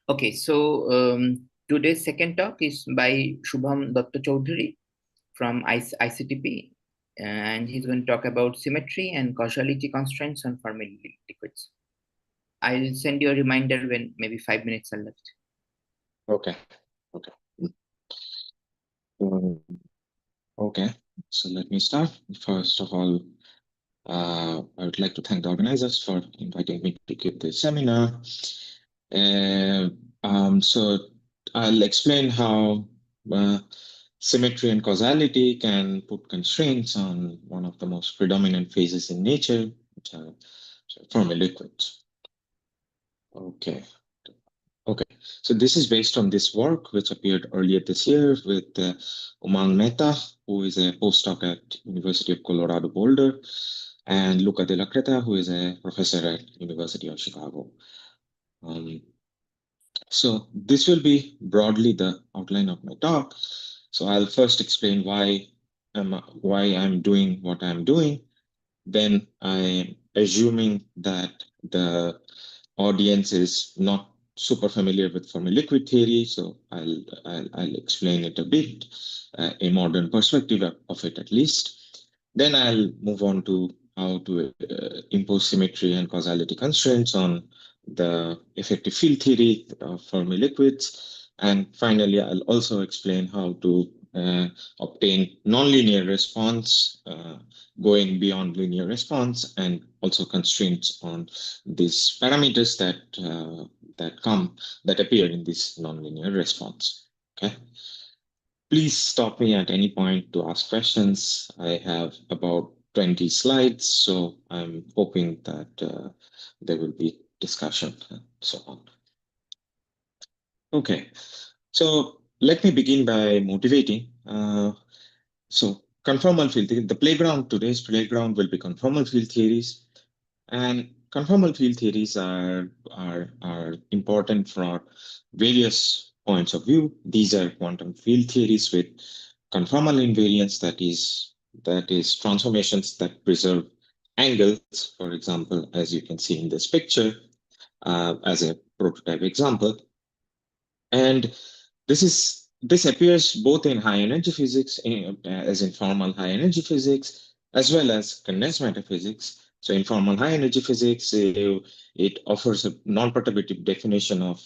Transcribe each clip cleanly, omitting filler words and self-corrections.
Okay, so today's second talk is by Subham Dutta Chowdhury from ICTP, and he's going to talk about symmetry and causality constraints on Fermi liquids. I'll send you a reminder when maybe 5 minutes are left. Okay. Okay. Um, okay. So let me start. First of all, I would like to thank the organizers for inviting me to give this seminar. So I'll explain how symmetry and causality can put constraints on one of the most predominant phases in nature, which are Fermi liquids. Okay. Okay, so this is based on this work which appeared earlier this year with Umang Mehta, who is a postdoc at University of Colorado Boulder, and Luca Della Creta, who is a professor at University of Chicago. Um, so this will be broadly the outline of my talk. So I'll first explain why I'm doing what I'm doing. Then I'm assuming that the audience is not super familiar with Fermi liquid theory, so I'll explain it a bit, a modern perspective of it at least. Then I'll move on to how to impose symmetry and causality constraints on the effective field theory of Fermi liquids. And finally, I'll also explain how to obtain nonlinear response, going beyond linear response, and also constraints on these parameters that appear in this nonlinear response. Okay. Please stop me at any point to ask questions. I have about 20 slides, so I'm hoping that there will be discussion and so on. Okay, so let me begin by motivating. So conformal field theory, the playground, today's playground will be conformal field theories. And conformal field theories are important for various points of view. These are quantum field theories with conformal invariance, that is transformations that preserve angles, for example, as you can see in this picture, as a prototype example. And this appears both in high energy physics, as in formal high energy physics, as well as condensed matter physics. So in formal high energy physics, it offers a non-perturbative definition of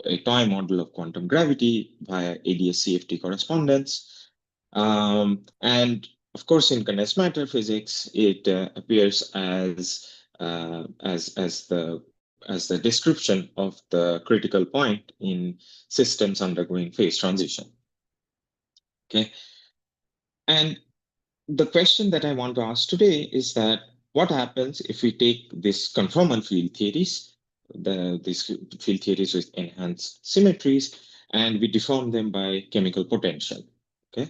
a toy model of quantum gravity via ADS-CFT correspondence. And of course, in condensed matter physics, it appears as the description of the critical point in systems undergoing phase transition. Okay. And the question that I want to ask today is that what happens if we take this conformal field theories, these field theories with enhanced symmetries, and we deform them by chemical potential? Okay.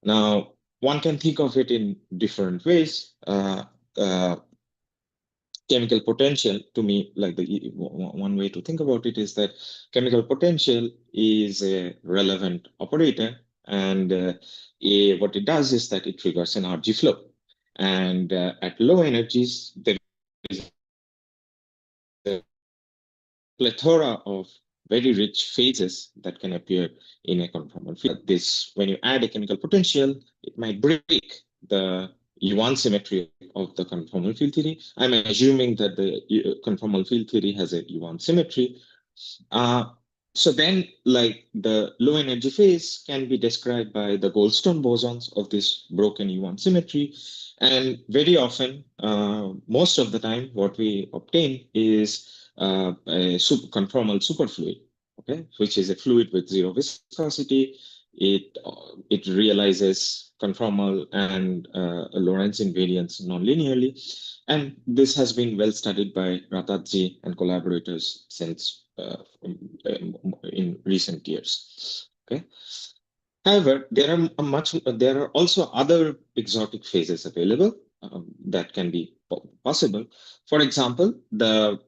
Now, one can think of it in different ways. Uh, Chemical potential, to me, like the one way to think about it is that chemical potential is a relevant operator, and what it does is that it triggers an RG flow, and at low energies there is a plethora of very rich phases that can appear in a conformal field. This, when you add a chemical potential, it might break the U1 symmetry of the conformal field theory. I'm assuming that the conformal field theory has a U1 symmetry. Uh, so then, like, the low energy phase can be described by the Goldstone bosons of this broken U1 symmetry. And very often, most of the time, what we obtain is a conformal superfluid, okay, which is a fluid with zero viscosity. It realizes conformal and Lorentz invariance nonlinearly, and this has been well studied by Ratajji and collaborators since in recent years. Okay. However, there are also other exotic phases available that can be possible. For example, the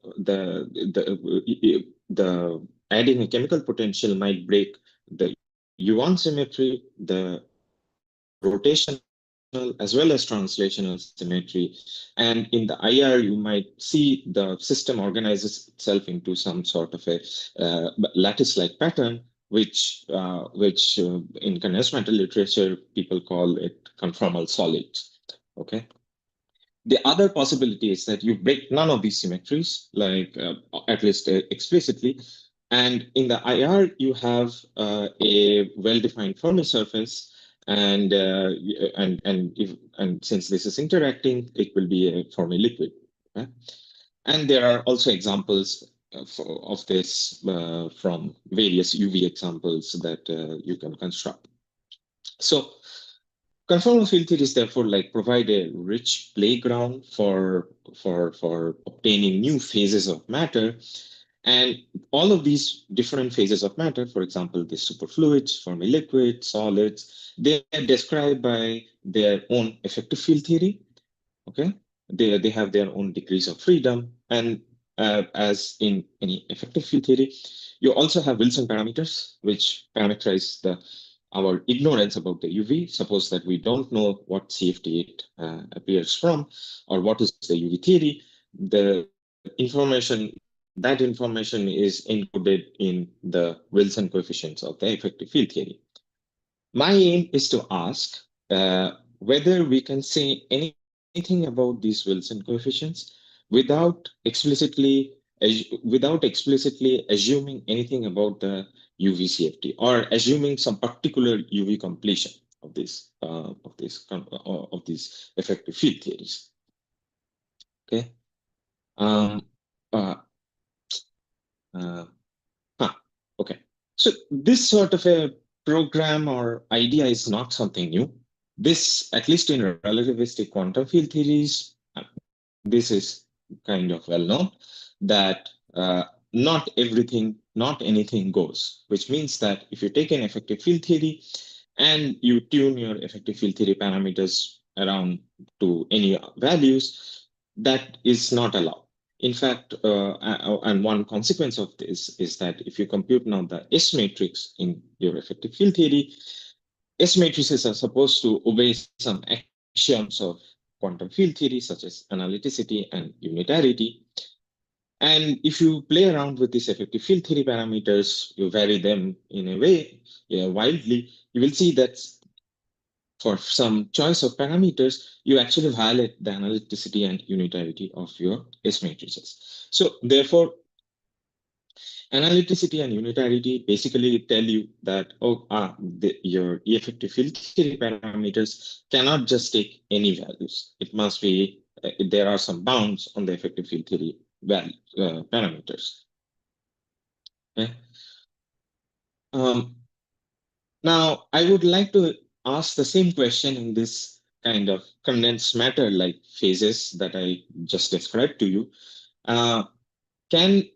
adding a chemical potential might break the U1 symmetry, the rotation as well as translational symmetry. And in the IR, you might see the system organizes itself into some sort of a lattice-like pattern, which in condensed matter literature, people call it conformal solids. Okay. The other possibility is that you break none of these symmetries, like at least explicitly. And in the IR, you have a well-defined Fermi surface, and since this is interacting, it will be a Fermi liquid. Okay? And there are also examples of this from various UV examples that you can construct. So conformal field theories therefore like provide a rich playground for obtaining new phases of matter. And all of these different phases of matter, for example, the superfluids, Fermi liquids, solids, they are described by their own effective field theory. Okay, they have their own degrees of freedom, and as in any effective field theory, you also have Wilson parameters, which parameterize our ignorance about the UV. Suppose that we don't know what CFT appears from, or what is the UV theory. The information that information is encoded in the Wilson coefficients of the effective field theory. My aim is to ask whether we can say anything about these Wilson coefficients without explicitly assuming anything about the UV CFT, or assuming some particular UV completion of these effective field theories. Okay. Uh, okay. So this sort of a program or idea is not something new. This, at least in relativistic quantum field theories, this is kind of well known that not anything goes, which means that if you take an effective field theory and you tune your effective field theory parameters around to any values, that is not allowed. In fact, and one consequence of this is that if you compute now the S matrix in your effective field theory, S matrices are supposed to obey some axioms of quantum field theory, such as analyticity and unitarity. And if you play around with these effective field theory parameters, you vary them in a way wildly, you will see that for some choice of parameters, you actually violate the analyticity and unitarity of your S matrices. So therefore, analyticity and unitarity basically tell you that your effective field theory parameters cannot just take any values. It must be there are some bounds on the effective field theory value parameters. Okay. Now I would like to ask the same question in this kind of condensed matter like phases that I just described to you. Can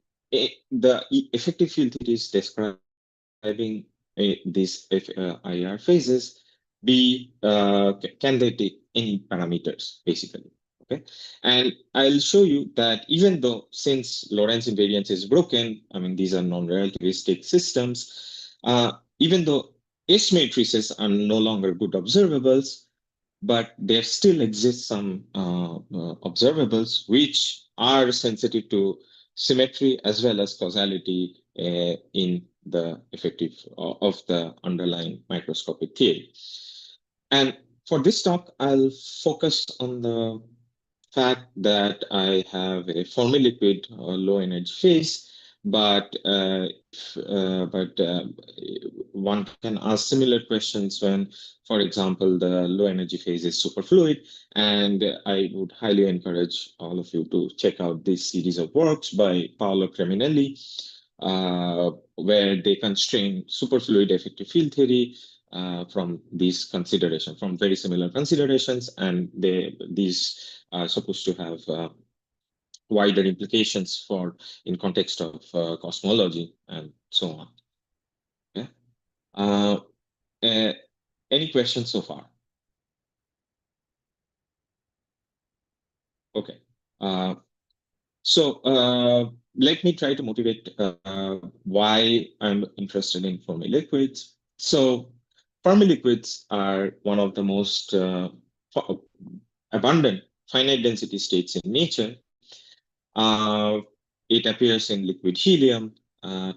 the effective field theories describing these IR phases be can they take any parameters basically? Okay, and I'll show you that even though since Lorentz invariance is broken, I mean these are non-relativistic systems, even though S matrices are no longer good observables, but there still exists some observables which are sensitive to symmetry as well as causality in the effective of the underlying microscopic theory. And for this talk, I'll focus on the fact that I have a Fermi liquid low energy phase, but one can ask similar questions when, for example, the low energy phase is superfluid. And I would highly encourage all of you to check out this series of works by Paolo Creminelli, where they constrain superfluid effective field theory from these considerations, from very similar considerations, and these are supposed to have wider implications for in context of cosmology and so on. Okay. Any questions so far? Okay. So let me try to motivate why I'm interested in Fermi liquids. So Fermi liquids are one of the most abundant finite density states in nature. It appears in liquid helium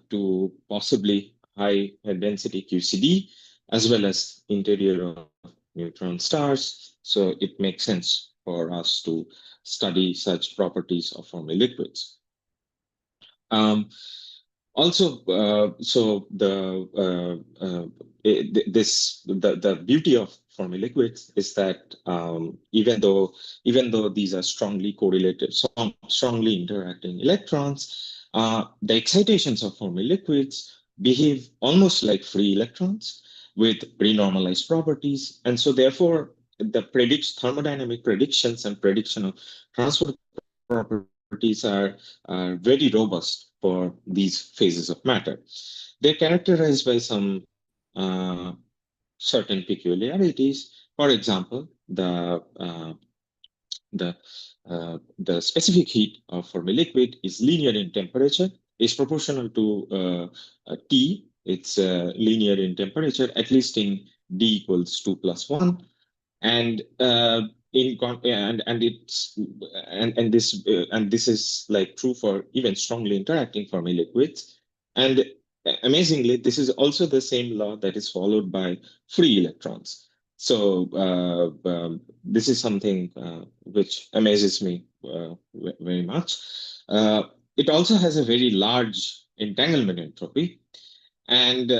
to possibly high density QCD, as well as interior of neutron stars. So it makes sense for us to study such properties of Fermi liquids. Um, Also, so the beauty of Fermi liquids is that even though these are strongly correlated, strongly interacting electrons, the excitations of Fermi liquids behave almost like free electrons with renormalized properties, and so therefore the thermodynamic predictions and prediction of transfer properties are very robust for these phases of matter. They're characterized by some certain peculiarities. For example, the specific heat of Fermi liquid is linear in temperature, is proportional to T. It's linear in temperature, at least in D equals 2 plus 1. And this is like true for even strongly interacting Fermi liquids. And amazingly, this is also the same law that is followed by free electrons. So this is something which amazes me very much. It also has a very large entanglement entropy, and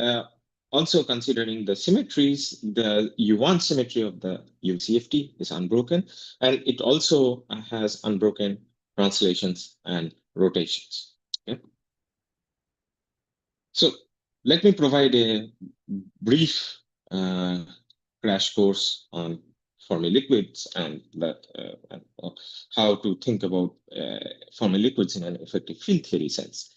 also considering the symmetries, the U1 symmetry of the UCFT is unbroken, and it also has unbroken translations and rotations. Okay? So let me provide a brief crash course on Fermi liquids and how to think about Fermi liquids in an effective field theory sense.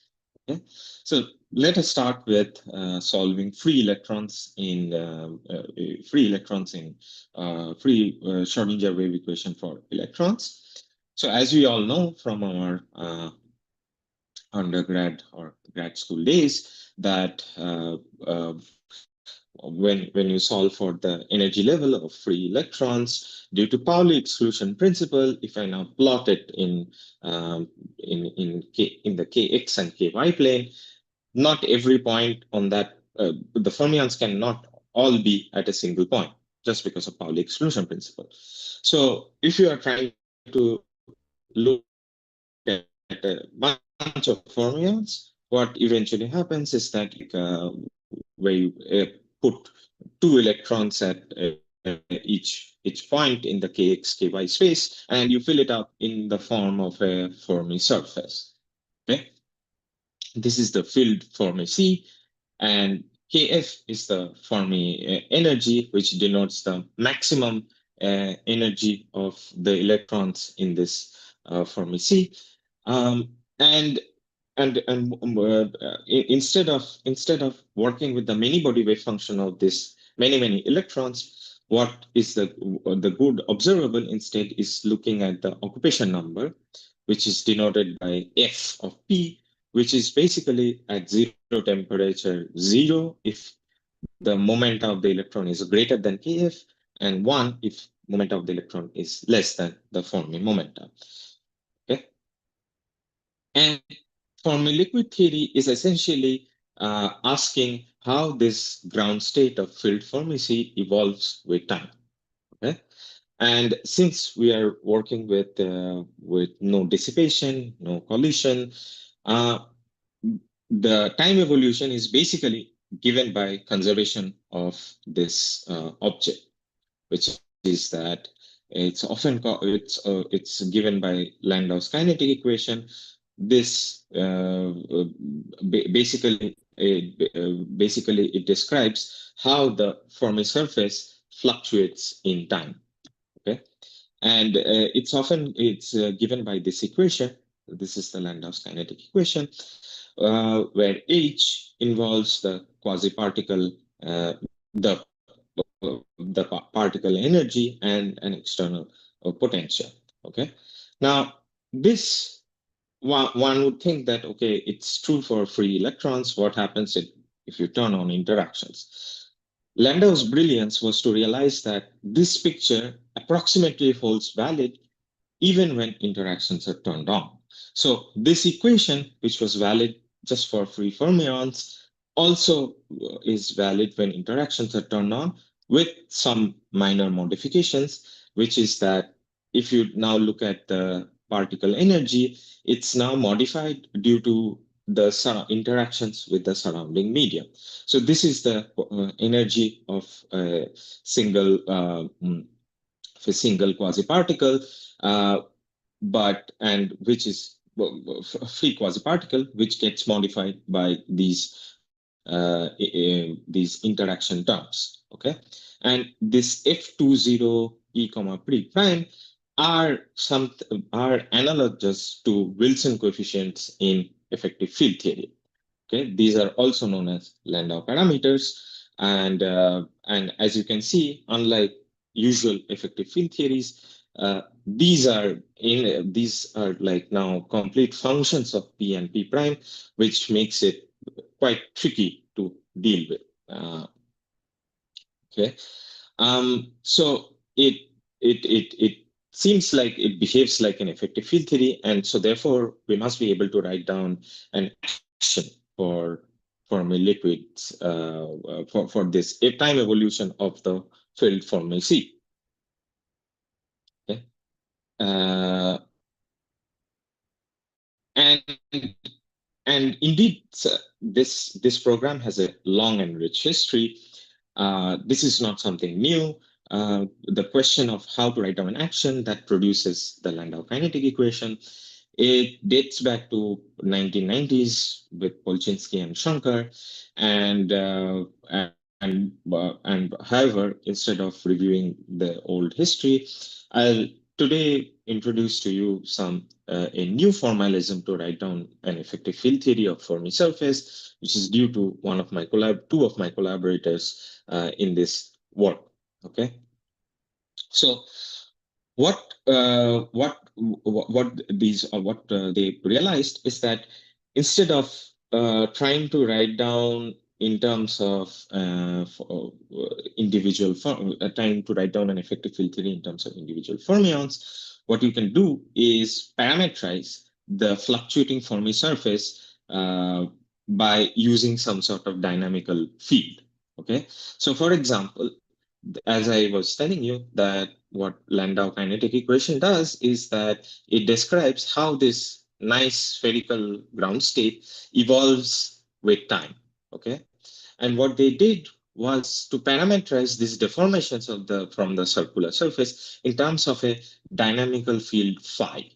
Okay? So let us start with solving free electrons in free Schrodinger wave equation for electrons. So as we all know from our undergrad or grad school days, that when you solve for the energy level of free electrons due to Pauli exclusion principle, if I now plot it in the kx and ky plane, not every point on that the fermions cannot all be at a single point just because of Pauli exclusion principle. So if you are trying to look at a bunch of fermions, what eventually happens is that where you put two electrons at each point in the kx ky space, and you fill it up in the form of a Fermi surface. Okay, this is the filled Fermi C, and kf is the Fermi energy, which denotes the maximum energy of the electrons in this Fermi C. And instead of working with the many body wave function of this many electrons, what is the good observable instead is looking at the occupation number, which is denoted by F of P, which is basically at zero temperature 0 if the moment of the electron is greater than Kf, and 1 if moment of the electron is less than the Fermi momentum. Okay, and Fermi liquid theory is essentially asking how this ground state of filled Fermi C evolves with time. Okay, and since we are working with no dissipation, no collision, the time evolution is basically given by conservation of this object, which is that it's often it's given by Landau's kinetic equation. This basically it describes how the Fermi surface fluctuates in time. Okay, and it's given by this equation. This is the Landau's kinetic equation, where H involves the quasi-particle, the particle energy and an external potential. Okay, now this one would think that it's true for free electrons. What happens if you turn on interactions? Landau's brilliance was to realize that this picture approximately holds valid even when interactions are turned on. So this equation, which was valid just for free fermions, also is valid when interactions are turned on with some minor modifications, which is that if you now look at the particle energy, it's now modified due to the interactions with the surrounding medium. So this is the energy of a single quasi-particle, and which is a free quasi-particle, which gets modified by these interaction terms. Okay, and this F20 E comma pre prime are analogous to Wilson coefficients in effective field theory. Okay, these are also known as Landau parameters, and as you can see, unlike usual effective field theories, these are like now complete functions of P and P prime, which makes it quite tricky to deal with. Okay, so it seems like it behaves like an effective field theory, and so therefore we must be able to write down an action for Fermi liquids for this a time evolution of the field Fermi C. Okay, and and indeed, this program has a long and rich history. This is not something new. The question of how to write down an action that produces the Landau kinetic equation, it dates back to 1990s with Polchinski and Shankar, and however, instead of reviewing the old history, I'll today introduce to you a new formalism to write down an effective field theory of Fermi surface, which is due to two of my collaborators in this work. Okay, so what they realized is that instead of trying to write down in terms of trying to write down an effective field theory in terms of individual fermions, what you can do is parameterize the fluctuating Fermi surface by using some sort of dynamical field. Okay, so for example, as I was telling you, that what Landau kinetic equation does is that it describes how this nice spherical ground state evolves with time. Okay, and what they did was to parameterize these deformations from the circular surface in terms of a dynamical field phi.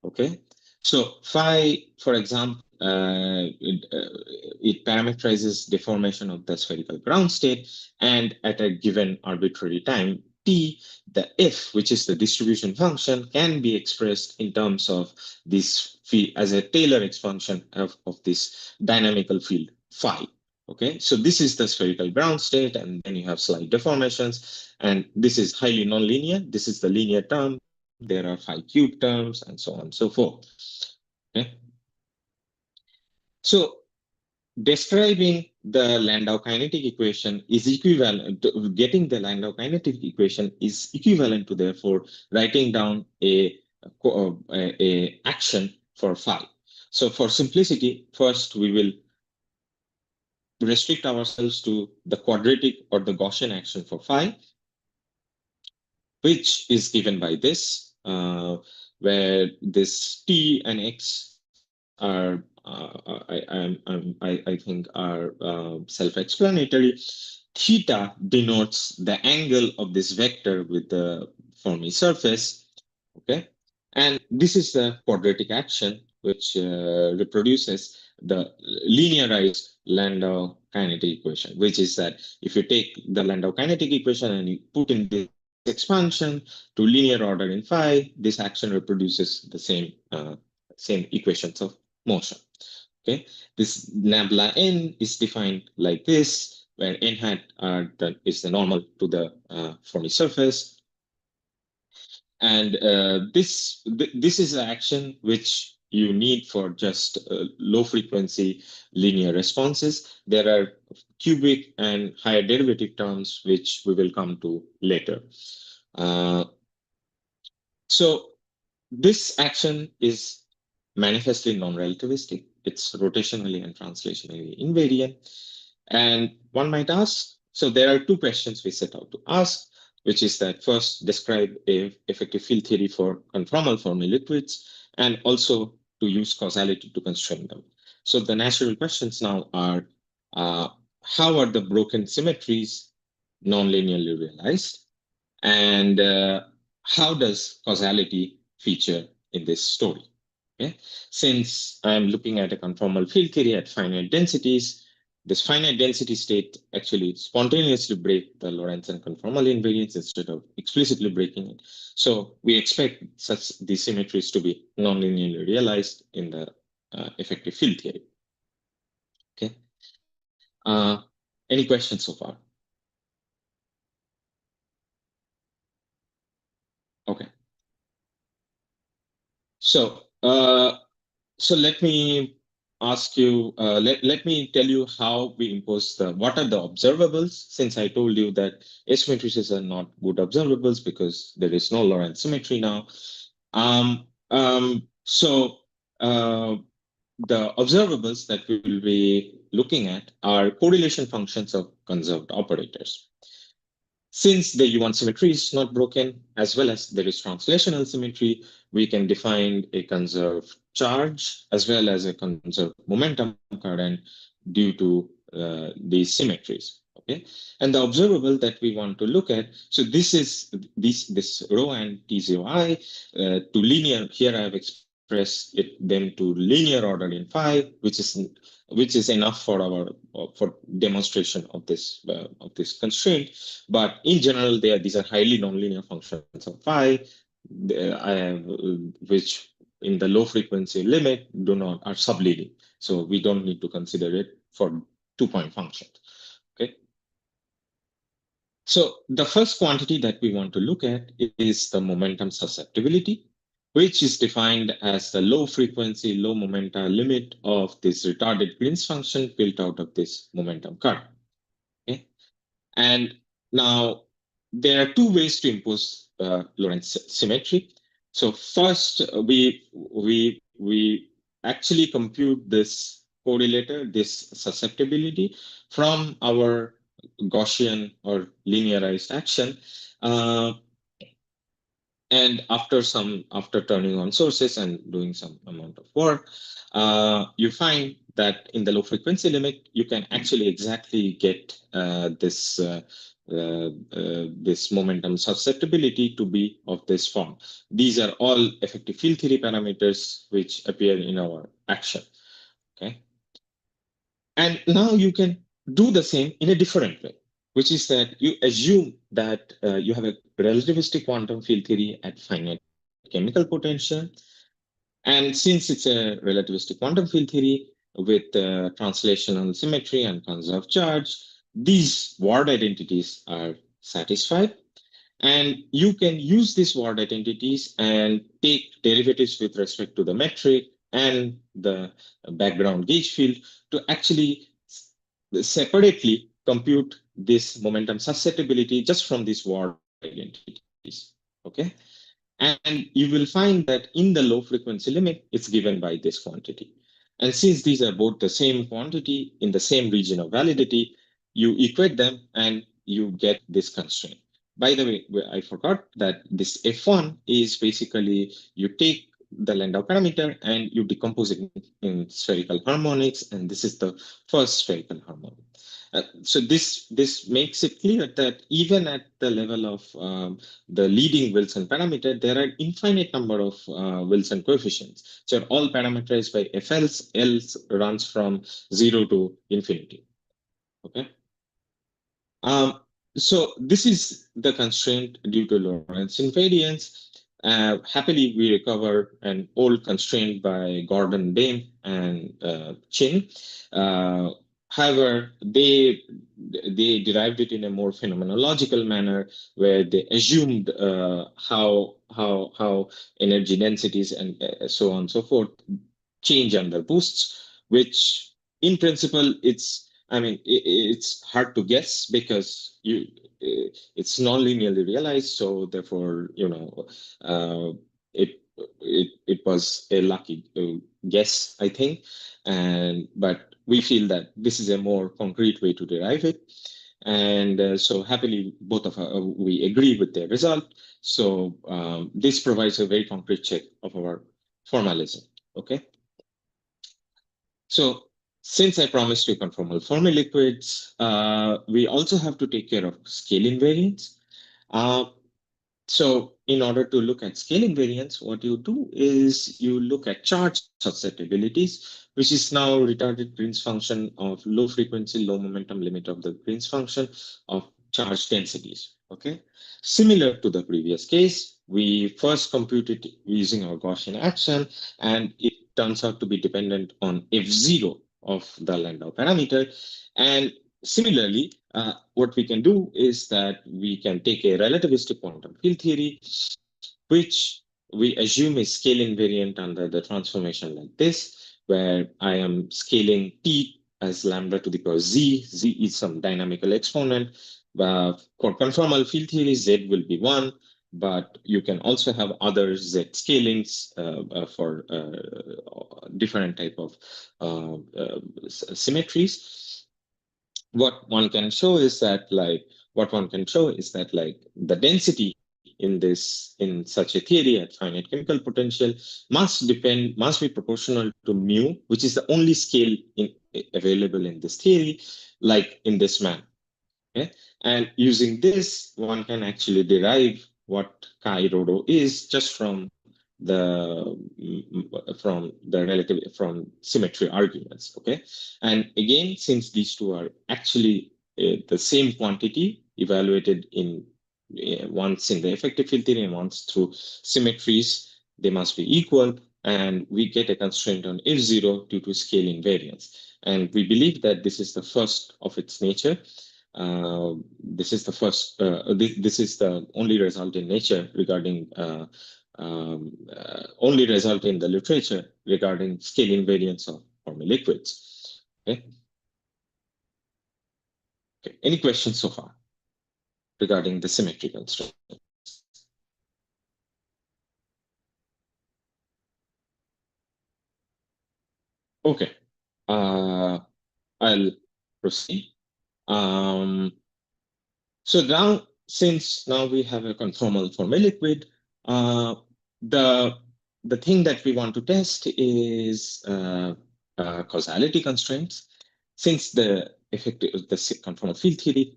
Okay, so phi, for example, it parameterizes deformation of the spherical ground state, and at a given arbitrary time t, the f, which is the distribution function, can be expressed in terms of this field as a Taylor expansion of this dynamical field phi. Okay, so this is the spherical ground state, and then you have slight deformations, and this is highly nonlinear. This is the linear term. There are phi cube terms, and so on and so forth. Okay, so describing the Landau kinetic equation is equivalent to getting the Landau kinetic equation is equivalent to therefore writing down a action for phi. So for simplicity, first we will restrict ourselves to the quadratic or the Gaussian action for phi, which is given by this, where this t and x are I think are self-explanatory. Theta denotes the angle of this vector with the Fermi surface. Okay, and this is the quadratic action which reproduces the linearized Landau kinetic equation, which is that if you take the Landau kinetic equation and you put in this expansion to linear order in phi, this action reproduces the same equations of motion. Okay, this nabla n is defined like this, where n hat is the normal to the Fermi surface, and this is an action which you need for just low frequency linear responses. There are cubic and higher derivative terms, which we will come to later. So this action is manifestly non-relativistic. It's rotationally and translationally invariant. And one might ask, so there are two questions we set out to ask, which is that first, describe a effective field theory for conformal Fermi liquids, and also to use causality to constrain them. So the natural questions now are, how are the broken symmetries non-linearly realized? And how does causality feature in this story? Okay? Since I'm looking at a conformal field theory at finite densities, this finite density state actually spontaneously break the Lorentzian conformal invariance instead of explicitly breaking it. So we expect such these symmetries to be non-linearly realized in the effective field theory. Okay. Any questions so far? Okay. So so let me ask you, let me tell you how we impose what are the observables, since I told you that S matrices are not good observables because there is no Lorentz symmetry now. So the observables that we will be looking at are correlation functions of conserved operators. Since the U1 symmetry is not broken, as well as there is translational symmetry, we can define a conserved charge as well as a conserved momentum current due to these symmetries. Okay, and the observable that we want to look at. So this is this rho and T0I to linear. Here I have expressed them to linear order in phi, which is enough for our for demonstration of this constraint. But in general, these are highly nonlinear functions of phi, which in the low frequency limit are subleading. So we don't need to consider it for 2-point functions. Okay. So the first quantity that we want to look at is the momentum susceptibility, which is defined as the low frequency, low momenta limit of this retarded Green's function built out of this momentum curve. Okay. And now there are two ways to impose Lorentz symmetry. So first, we actually compute this correlator, this susceptibility, from our Gaussian or linearized action. And after turning on sources and doing some amount of work, you find that in the low frequency limit, you can actually exactly get this momentum susceptibility to be of this form. These are all effective field theory parameters which appear in our action. Okay. And now you can do the same in a different way, which is that you assume that you have a relativistic quantum field theory at finite chemical potential. And since it's a relativistic quantum field theory with translational symmetry and conserved charge, these Ward identities are satisfied. And you can use these Ward identities and take derivatives with respect to the metric and the background gauge field to actually separately compute this momentum susceptibility just from these Ward identities. Okay. And you will find that in the low frequency limit, it's given by this quantity. And since these are both the same quantity in the same region of validity, you equate them and you get this constraint. By the way, I forgot that this F1 is basically you take the Landau parameter and you decompose it in spherical harmonics, and this is the first spherical harmonic. So this makes it clear that even at the level of the leading Wilson parameter, there are infinite number of Wilson coefficients. So all parameterized by FLs, L's runs from 0 to infinity. Okay. So this is the constraint due to Lorentz invariance. Happily, we recover an old constraint by Gordon, Dame, and Chin. However, they they derived it in a more phenomenological manner, where they assumed how energy densities and so on and so forth change under boosts, which in principle it's hard to guess because it's non-linearly realized. So therefore, it it was a lucky guess, I think, but we feel that this is a more concrete way to derive it. And so happily, both of us, we agree with the result. So this provides a very concrete check of our formalism. Okay. So since I promised to conformal Fermi liquids, we also have to take care of scale invariance. Uh, so in order to look at scale invariance, what you do is you look at charge susceptibilities, which is now retarded Green's function of low frequency, low momentum limit of the Green's function of charge densities. Okay. Similar to the previous case, we first computed using our Gaussian action, and it turns out to be dependent on F0 of the Landau parameter. And similarly, what we can do is that we can take a relativistic quantum field theory, which we assume is scale invariant under the transformation like this, where I am scaling t as lambda to the power z. Z is some dynamical exponent. For conformal field theory, z will be 1, but you can also have other z scalings for different type of symmetries. What one can show is that the density in such a theory at finite chemical potential must be proportional to mu, which is the only scale available in this theory, like in this manner. Okay? And using this, one can actually derive what chi rho rho is just from symmetry arguments. Okay, and again, since these two are actually the same quantity evaluated in once in the effective field theory and once through symmetries, they must be equal, and we get a constraint on F0 due to scale invariance. And we believe that this is the first of its nature. This is the only result in nature regarding only result in the literature regarding scale invariance of Fermi liquids. Okay. Okay. Any questions so far regarding the symmetry constraint? Okay. I'll proceed. So now, since now we have a conformal Fermi liquid, the thing that we want to test is causality constraints. Since the conformal field theory,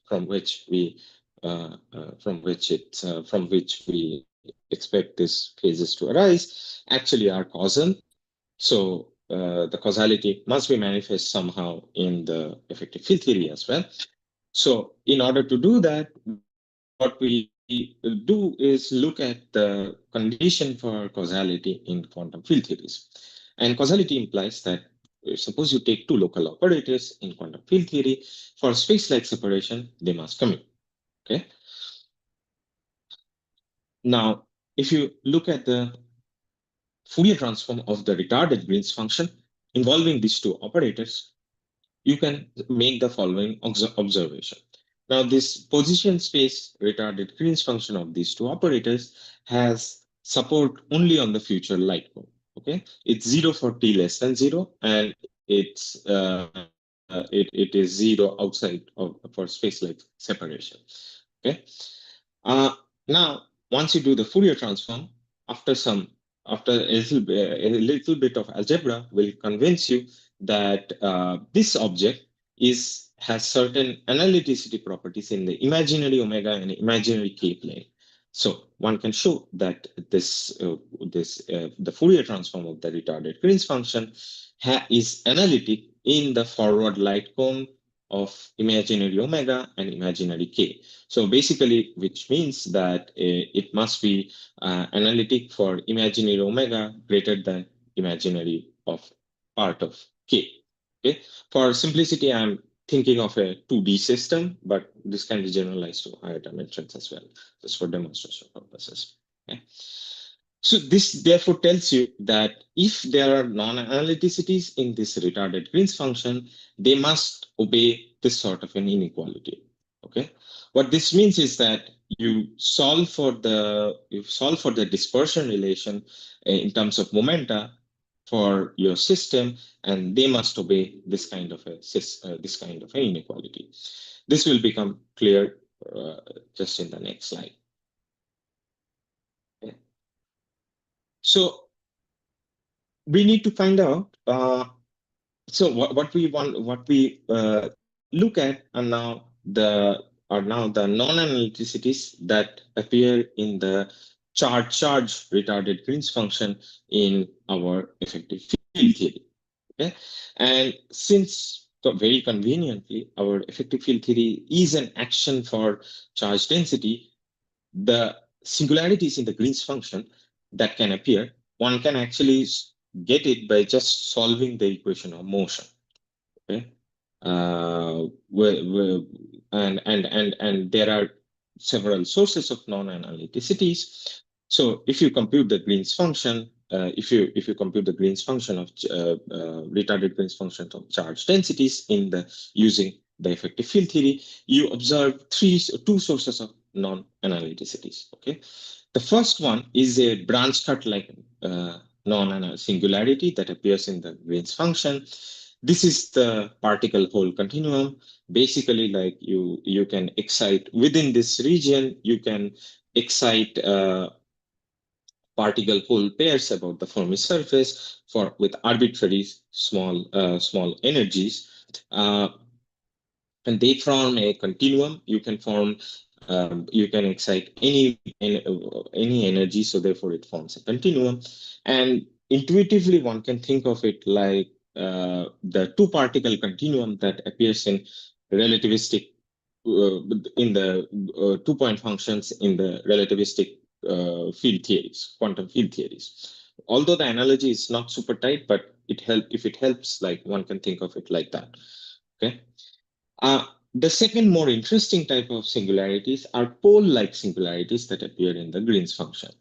from which we expect these phases to arise, actually are causal. So the causality must be manifest somehow in the effective field theory as well. So in order to do that, what we do is look at the condition for causality in quantum field theories. And causality implies that suppose you take two local operators in quantum field theory, for space-like separation, they must commute. Okay. Now, if you look at the Fourier transform of the retarded Green's function involving these two operators, you can make the following observation. Now, this position space retarded Green's function of these two operators has support only on the future light cone. Okay, it's 0 for t less than 0, and it is 0 outside of for space-like separation. Okay. Now, once you do the Fourier transform, after a little bit of algebra will convince you that this object has certain analyticity properties in the imaginary omega and imaginary k plane. So one can show that the Fourier transform of the retarded Green's function is analytic in the forward light cone of imaginary omega and imaginary k. So basically, which means that it must be analytic for imaginary omega greater than imaginary of part of k. Okay. For simplicity, I'm thinking of a 2D system, but this can be generalized to higher dimensions as well, just for demonstration purposes. Okay. So this therefore tells you that if there are non-analyticities in this retarded Green's function, they must obey this sort of an inequality. Okay. What this means is that you solve for the dispersion relation in terms of momenta for your system, and they must obey this kind of an inequality. This will become clear just in the next slide. Okay. So we need to find out. So what we look at are now the non-analyticities that appear in the charge retarded Green's function in our effective field theory. Okay, and since very conveniently our effective field theory is an action for charge density, the singularities in the Green's function that can appear, one can actually get it by just solving the equation of motion. Okay, and there are several sources of non-analyticities. So if you compute the Green's function, if you compute the Green's function of retarded Green's function of charge densities using the effective field theory, you observe two sources of non-analyticities. Okay, the first one is a branch cut-like non-singularity that appears in the Green's function. This is the particle hole continuum. Basically, like you can excite within this region, you can excite particle hole pairs about the Fermi surface with arbitrary small energies, and they form a continuum. You can excite any energy, so therefore it forms a continuum. And intuitively, one can think of it like the two particle continuum that appears in relativistic in the 2-point functions in the relativistic field theories, quantum field theories. Although the analogy is not super tight, but if it helps, like one can think of it like that. Okay. The second more interesting type of singularities are pole-like singularities that appear in the Green's function.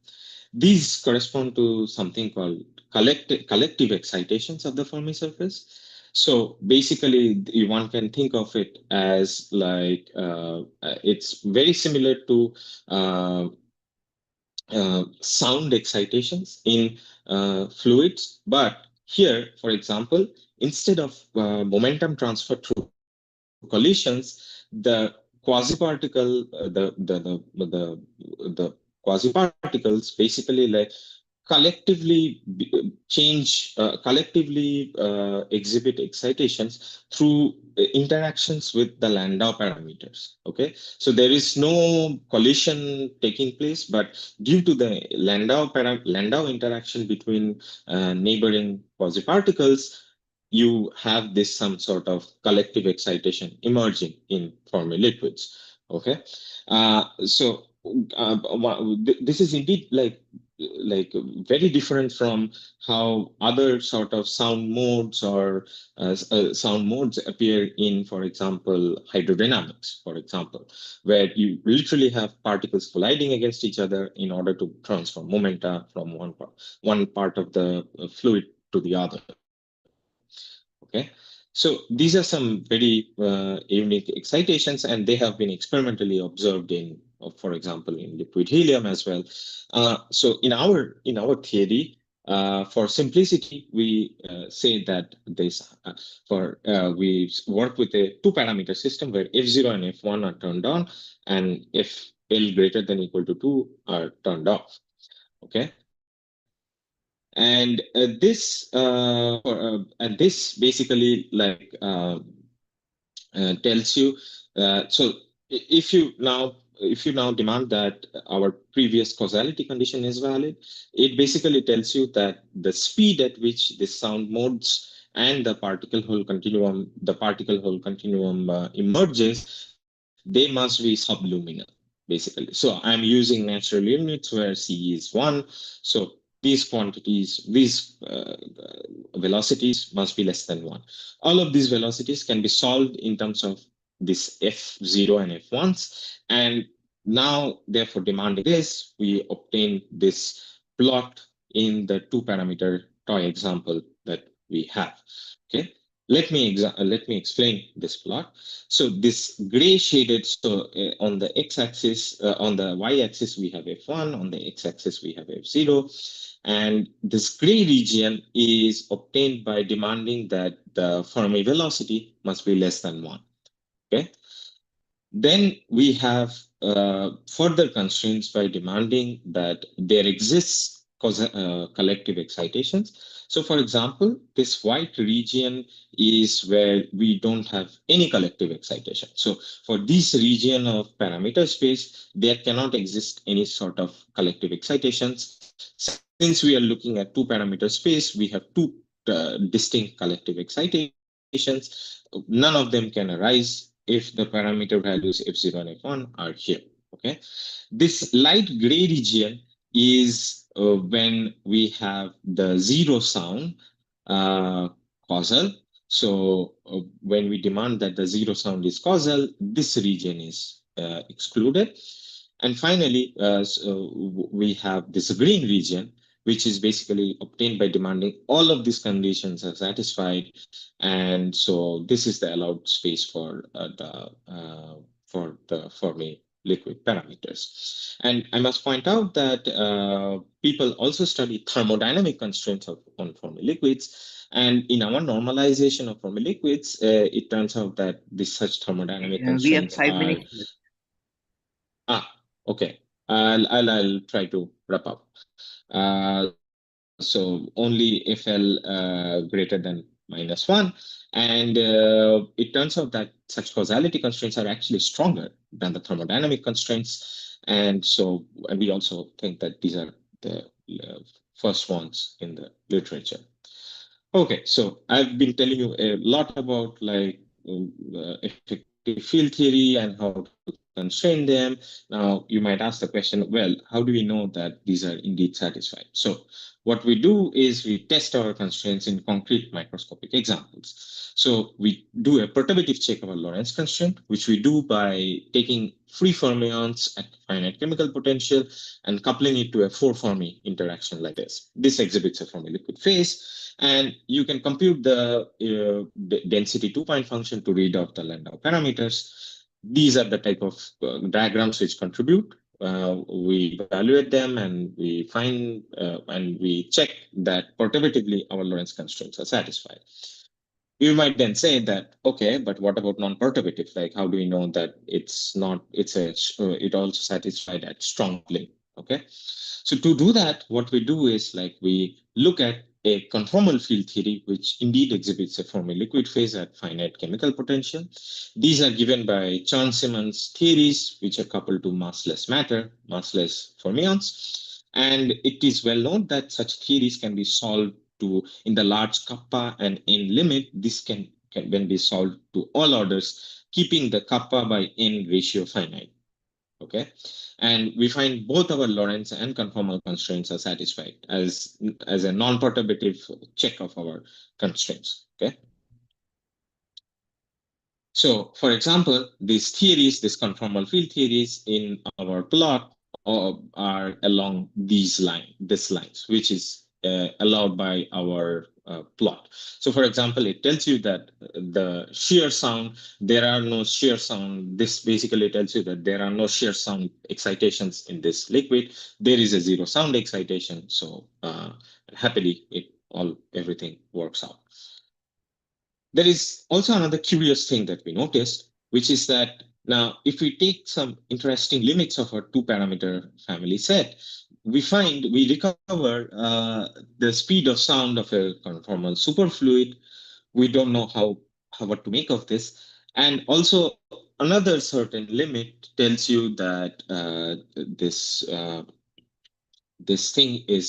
These correspond to something called collective excitations of the Fermi surface. So basically, one can think of it as like it's very similar to sound excitations in fluids. But here, for example, instead of momentum transfer through collisions, the quasi-particle, the quasi-particles basically like collectively exhibit excitations through interactions with the Landau parameters. Okay, so there is no collision taking place, but due to the Landau interaction between neighboring quasi-particles, you have some sort of collective excitation emerging in Fermi liquids. Okay, so this is indeed like very different from how other sort of sound modes or sound modes appear in, for example, hydrodynamics, for example, where you literally have particles colliding against each other in order to transfer momenta from one part of the fluid to the other. Okay, so these are some very unique excitations, and they have been experimentally observed for example, in liquid helium as well. So in our theory, for simplicity, we say that we work with a two-parameter system where F0 and F1 are turned on, and FL greater than equal to 2 are turned off. Okay. And this basically like tells you. So if you now demand that our previous causality condition is valid, it basically tells you that the speed at which the sound modes and the particle hole continuum emerges, they must be subluminal, basically. So I'm using natural units where C is 1. So these quantities, these velocities must be less than 1. All of these velocities can be solved in terms of this F0 and F1s. And now, therefore, demanding this, we obtain this plot in the two-parameter toy example that we have. Okay. Let me explain this plot. So this gray shaded, so on the x-axis, on the y-axis, we have F1, on the x-axis, we have F0. And this gray region is obtained by demanding that the Fermi velocity must be less than 1. Okay. Then we have further constraints by demanding that there exists collective excitations. So for example, this white region is where we don't have any collective excitation. So for this region of parameter space, there cannot exist any sort of collective excitations. Since we are looking at two-parameter space, we have two distinct collective excitations. None of them can arise if the parameter values f0 and f1 are here. Okay, this light gray region is when we have the zero sound causal. So when we demand that the zero sound is causal, this region is excluded. And finally, we have this green region, which is basically obtained by demanding all of these conditions are satisfied. And so this is the allowed space for the Fermi liquid parameters. And I must point out that people also study thermodynamic constraints on Fermi liquids. And in our normalization of Fermi liquids, it turns out that these such thermodynamic We have constraints 5 minutes. okay. I'll try to wrap up. So only FL greater than -1. And it turns out that such causality constraints are actually stronger than the thermodynamic constraints. And so, and we also think that these are the first ones in the literature. Okay, so I've been telling you a lot about like effective field theory and how to constrain them. Now you might ask the question, well, how do we know that these are indeed satisfied? So what we do is we test our constraints in concrete microscopic examples. So we do a perturbative check of a Lorentz constraint, which we do by taking free fermions at finite chemical potential and coupling it to a 4 Fermi interaction like this. This exhibits a Fermi liquid phase. And you can compute the density 2-point function to read out the Landau parameters. These are the type of diagrams which contribute. We evaluate them and we find and we check that perturbatively our Lorentz constraints are satisfied. You might then say that, okay, but what about non-perturbative? Like, how do we know that it also satisfied at strong coupling? Okay. So to do that, what we do is like we look at a conformal field theory, which indeed exhibits a Fermi liquid phase at finite chemical potential. These are given by Chern-Simons theories, which are coupled to massless matter, massless fermions. And it is well known that such theories can be solved to in the large kappa and n limit. This can then be solved to all orders, keeping the kappa by n ratio finite. Okay, and we find both our Lorentz and conformal constraints are satisfied as a non-perturbative check of our constraints. Okay, so for example, these theories, these conformal field theories in our plot are along these lines, which is allowed by our plot. So for example, it tells you that the shear sound, there are no shear sound. This basically tells you that there are no shear sound excitations in this liquid. There is a zero sound excitation. So happily, everything works out. There is also another curious thing that we noticed, which is that now if we take some interesting limits of our two-parameter family set, we recover the speed of sound of a conformal superfluid. We don't know what to make of this. And also another certain limit tells you that this thing is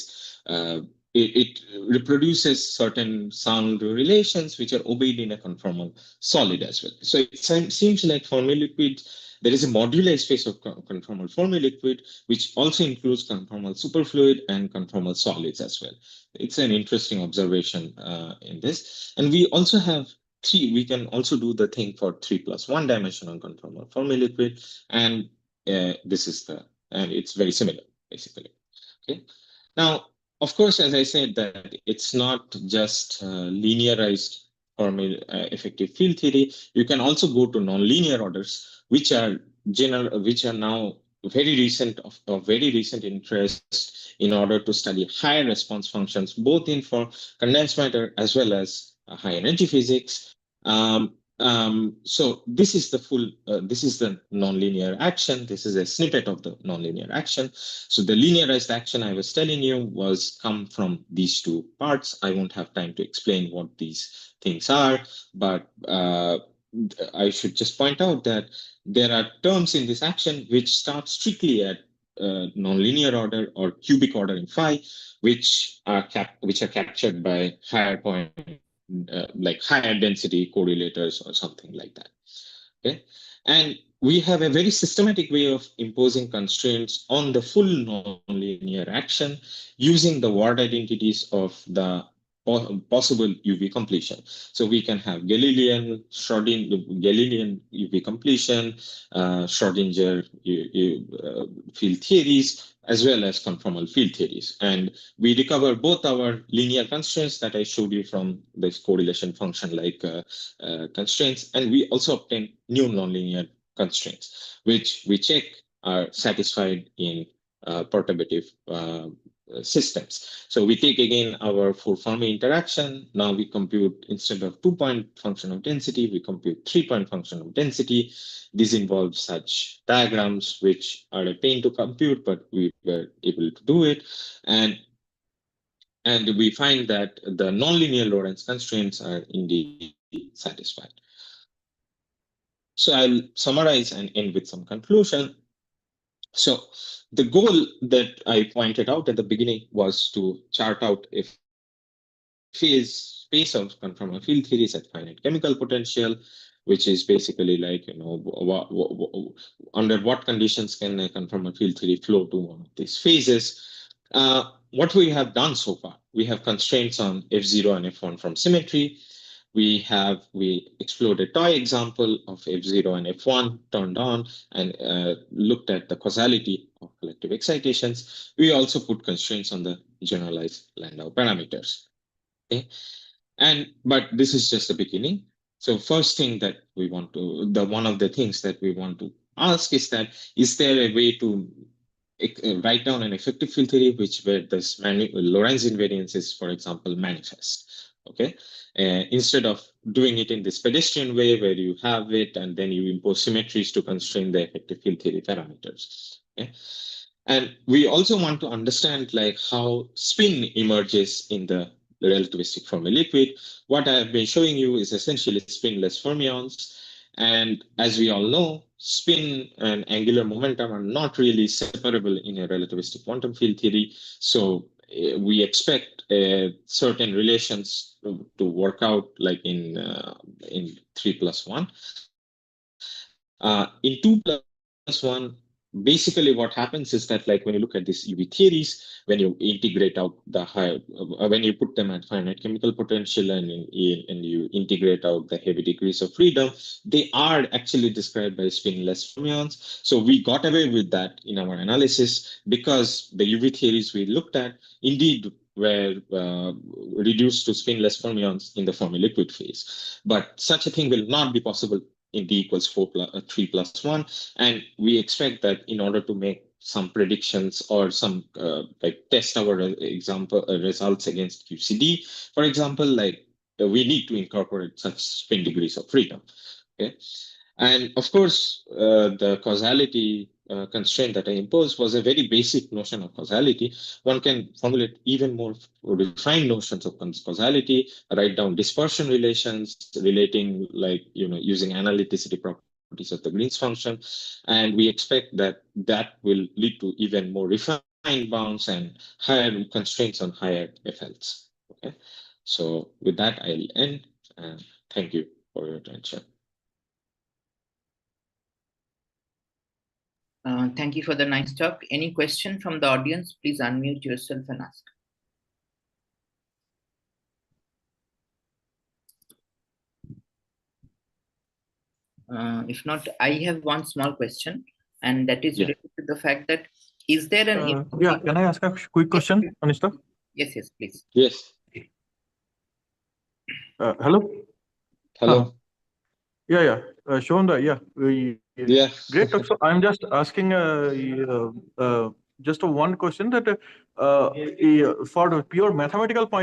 it reproduces certain sound relations which are obeyed in a conformal solid as well. So it seems like Fermi liquid There is a moduli space of conformal Fermi liquid, which also includes conformal superfluid and conformal solids as well. It's an interesting observation in this. And we also have we can also do the thing for 3+1 dimensional conformal Fermi liquid. And this is and it's very similar, basically. Okay. Now, of course, as I said, that it's not just linearized Fermi effective field theory. You can also go to nonlinear orders, which are now very recent of very recent interest in order to study higher response functions, both in for condensed matter as well as high energy physics. So this is this is the nonlinear action. This is a snippet of the nonlinear action. So the linearized action I was telling you was come from these two parts. I won't have time to explain what these things are, but I should just point out that there are terms in this action which start strictly at nonlinear order or cubic order in phi, which are captured by higher point, like higher density correlators or something like that. Okay, and we have a very systematic way of imposing constraints on the full nonlinear action using the word identities of the possible UV completion. So we can have Galilean UV completion, Schrodinger field theories, as well as conformal field theories. And we recover both our linear constraints that I showed you from this correlation function like constraints, and we also obtain new nonlinear constraints, which we check are satisfied in perturbative systems. So we take again our four Fermi interaction. Now we compute, instead of 2-point function of density, we compute 3-point function of density. This involves such diagrams, which are a pain to compute, but we were able to do it. And we find that the nonlinear Lorentz constraints are indeed satisfied. So I'll summarize and end with some conclusion. So the goal that I pointed out at the beginning was to chart out a space of conformal field theories at finite chemical potential, which is basically like, under what conditions can a conformal field theory flow to one of these phases. What we have done so far, we have constraints on F0 and F1 from symmetry. We explored a toy example of F0 and F1 turned on and looked at the causality of collective excitations. We also put constraints on the generalized Landau parameters. Okay, but this is just the beginning. So first thing that we want to, one of the things that we want to ask is that, is there a way to write down an effective field theory where this Lorentz invariance is, for example, manifest? Okay, instead of doing it in this pedestrian way where you have it and then you impose symmetries to constrain the effective field theory parameters. Okay, and we also want to understand like how spin emerges in the relativistic Fermi liquid. What I have been showing you is essentially spinless fermions. And as we all know, spin and angular momentum are not really separable in a relativistic quantum field theory. So we expect certain relations to work out like in 3+1. In 2+1, basically what happens is that, like, when you look at these UV theories, when you integrate out the higher, when you put them at finite chemical potential and you integrate out the heavy degrees of freedom, they are actually described by spinless fermions. So we got away with that in our analysis because the UV theories we looked at indeed were reduced to spinless fermions in the Fermi liquid phase. But such a thing will not be possible in D equals 3+1. And we expect that in order to make some predictions or some like test our example results against QCD, for example, like we need to incorporate such spin degrees of freedom. Okay, and of course, the causality constraint that I imposed was a very basic notion of causality. One can formulate even more refined notions of causality, write down dispersion relations relating, like, using analyticity properties of the Green's function. And we expect that that will lead to even more refined bounds and higher constraints on higher FLs. Okay, so with that, I'll end, and thank you for your attention. Thank you for the nice talk. Any question from the audience? Please unmute yourself and ask. If not, I have one small question, and that is related to the fact that is there an can I ask a quick question, Anishta? Yes, please. Yes. Hello. Hello. Shonda, great talk. So I'm just asking just one question that for the pure mathematical point